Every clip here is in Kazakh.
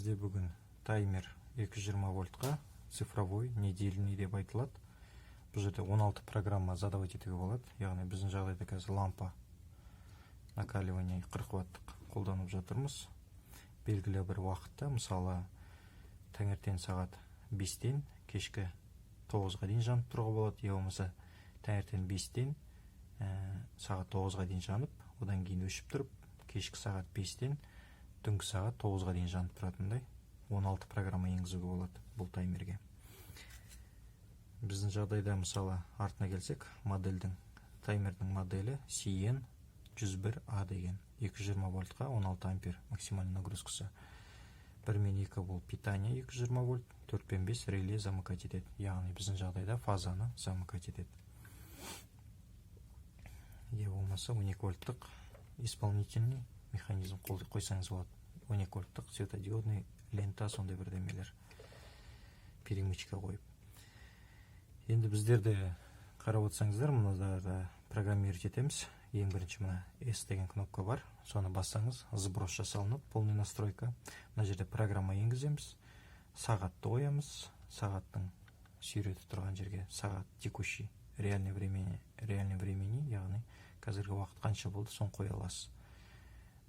Бізде бүгін таймер 220 вольтқа цифровой, недельный деп айтылады. Бұл жерде 16 программа задавать етуге болады. Яғни біздің жағдайда қазір лампа накаливание 40 ваттық қолданып жатырмыз. Белгілі бір уақытта, мысалы таңертең сағат 5-тен кешкі 9-ға дейін жанып тұруға болады. Я болмаса таңертең 5-тен сағат 9-ға дейін жанып, одан кейін өшіп тұрып, кешкі сағат 5-тен түнгі сағат 9-ға дейін жанып тұратындай 16 программа енгізуге болады бұл таймерге. Біздің жағдайда мысалы артына келсек, таймердің моделі CN101A деген 220 вольтқа 16 ампер максимальный нагрузкасы. 1 мен 2 бұл питание 220 вольт, 4 пен 5 реле замыкать етеді. Яғни біздің жағдайда фазаны замыкать етеді. Е болмаса 12 вольттық исполнительный механизм қойсаңыз болады. 12 вольттық светодиодный лента, сондай бірдемелер перемычка қойып. Енді біздерді қарап отырсаңыздар, мұнда программировать етеміз. Ең бірінші мына S деген кнопка бар. Соны бассаңыз, сброс жасалынып, полный настройка. Мына жерде программа енгіземіз. Сағатты қоямыз. Сағаттың сүйреті тұрған жерге сағат текущий реальный времени, яғни қазіргі уақыт қанша болды, соны қоя аласыз.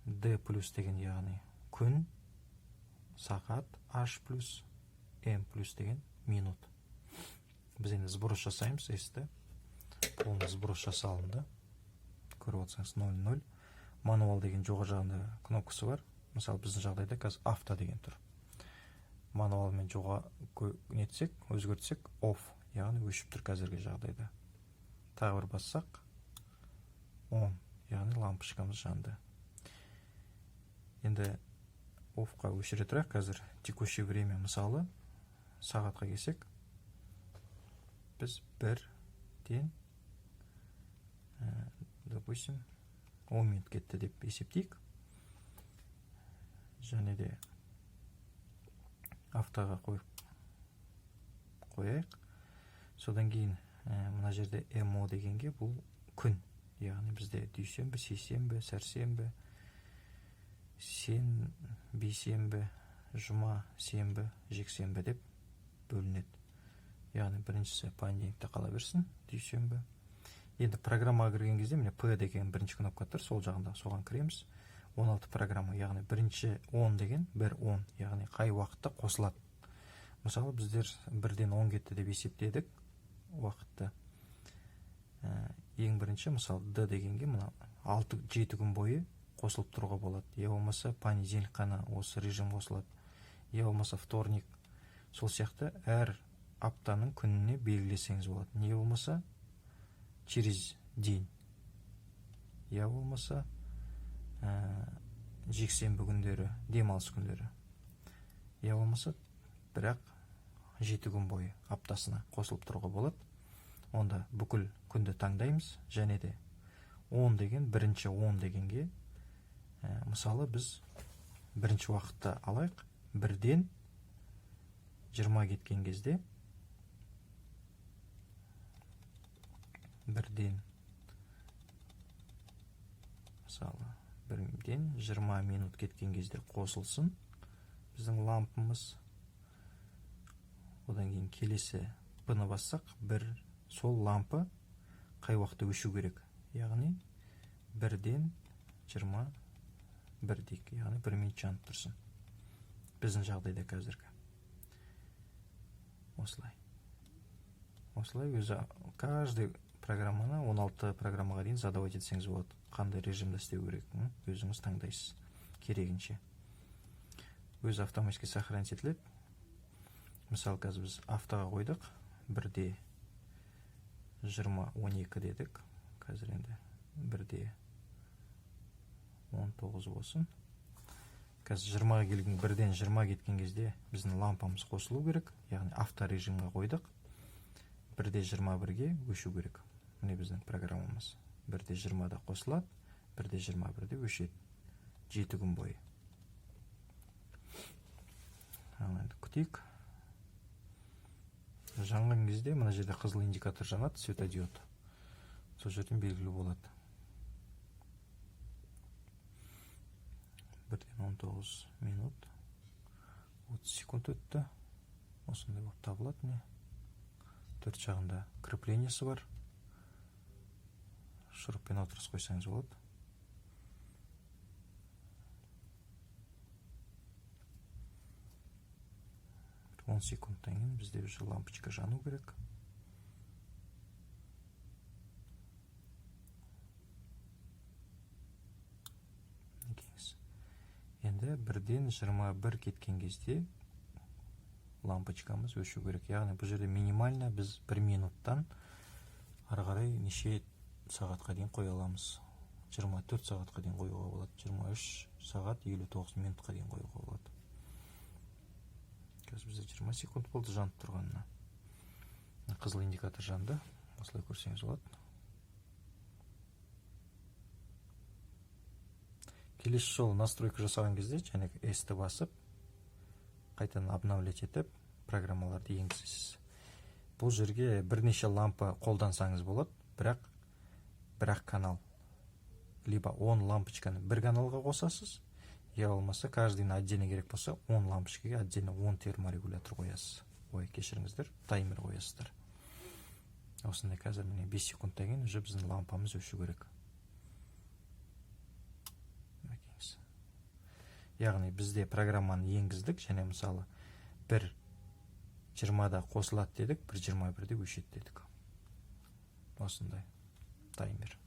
D плюс деген яғни күн, сағат, H плюс, M плюс деген минут. Біз енді сброс жасаймыз, S-ті. Оны сброс жасалынды. Көріп отырсаңыз 0-0. Мануал деген жоғары жағында кнопкасы бар. Мысалы біздің жағдайда қазір авто деген тұр. Мануалмен нетсек, өзгертсек, off, яғни өшіп тұр қазіргі жағдайда. Тағы бір бассақ, on, яғни лампышкамыз жанды. Енді офқа өшіре тұрақ, қазір текущий время, мысалы сағатқа келсек, біз 1-тен допустим 10 минут кетті деп есептейік. Және де автоға қойайық. Содан кейін мына жерде MO дегенге бұл күн. Яғни бізде дүйсенбі, сейсенбі, сәрсенбі, сен, бейсенбі, жұма, сенбі, жексенбі деп бөлінеді. Яғни біріншісі понедельникте қала берсін, дүйсенбі. Енді программаға кірген кезде міне P деген бірінші кнопка тұр, сол жағында соған кіреміз. 16 программа, яғни бірінші 10 деген 1-10, яғни қай уақытта қосылады. Мысалы біздер 1-ден 10 кетті деп есептедік уақытты. Ең бірінші, мысалы D дегенге 6-7 күн бойы қосылып тұруға болады. Я болмаса понедельник қана осы режим қосылады. Я болмаса вторник. Сол сияқты әр аптаның күніне белгілесеңіз болады. Не болмаса через день. Я болмаса жексенбі күндері, демалыс күндері. Я болмаса бірақ 7 күн бойы аптасына қосылып тұруға болады. Онда бүкіл күнді таңдаймыз, және де 10 деген, бірінші 10 дегенге, мысалы біз бірінші уақытта алайық, 1-ден 20 кеткен кезде, 1-ден, мысалы 1-ден 20 минут кеткен кезде қосылсын біздің лампымыз. Одан кейін келесі P-ны бассақ, сол лампы қай уақытта өшу керек. Яғни 1-ден 21 дейік, яғни 1 минут жанып тұрсын. Біздің жағдайда қазіргі. Осылай өзі каждый программаны 16 программаға дейін задавать етсеңіз болады. Қандай режимде істеу керек, өзіңіз таңдайсыз керегінше. Өзі автоматически сохранить етіледі. Мысалы, қазір біз автоға қойдық, 1-де 20-12 дедік. Қазір енді 1-де 19 болсын. Қазір 20-ға келген, 1-ден 20 кеткен кезде біздің лампамыз қосылу керек. Яғни авто режимға қойдық. 1-де 21-ге өшу керек. Міне біздің программамыз. 1-де 20-да қосылады, 1-де 21-де өшеді. 7 күн бойы. Енді күтейік. Жанған кезде мына жерде қызыл индикатор жанады, светодиод. Сол жерден белгілі болады. 1-ден 19 минут 30 секунд өтті. Осындай болып табылады. Міне төрт жағында креплениясы бар. Шуруппен отырғызып қойсаңыз болады. 10 секундтан кейін бізде уже лампочка жану керек. Енді бірден 21 кеткен кезде лампочкамыз өшу керек. Яғни бұл жерде минимально біз 1 минуттан ары қарай неше сағатқа дейін қоя аламыз. 24 сағатқа дейін қоюға болады. 23 сағат 59 минутқа дейін қоюға болады. Қазір бізде 20 секунд болды жанып тұрғанына. Қызыл индикатор жанды. Осылай көрсеңіз болады. Келесі жолы настройка жасаған кезде және S-ті басып, қайтадан обновлять етіп, программаларды енгізесіз. Бұл жерге бірнеше лампа қолдансаңыз болады, бірақ канал. Либо 10 лампочканы бір каналға қосасыз, я болмаса каждыйына отдельно керек болса 10 лампочкаға отдельно 10 терморегулятор қоясыз. Ой, кешіріңіздер, таймер қоясыздар. Осындай қазір міне 5 секундтан кейін уже біздің лампамыз өшу керек. Яғни бізде программаны енгіздік, және мысалы 1:20-да қосылады дедік, 1:21-де өшеді дедік. Осындай таймер.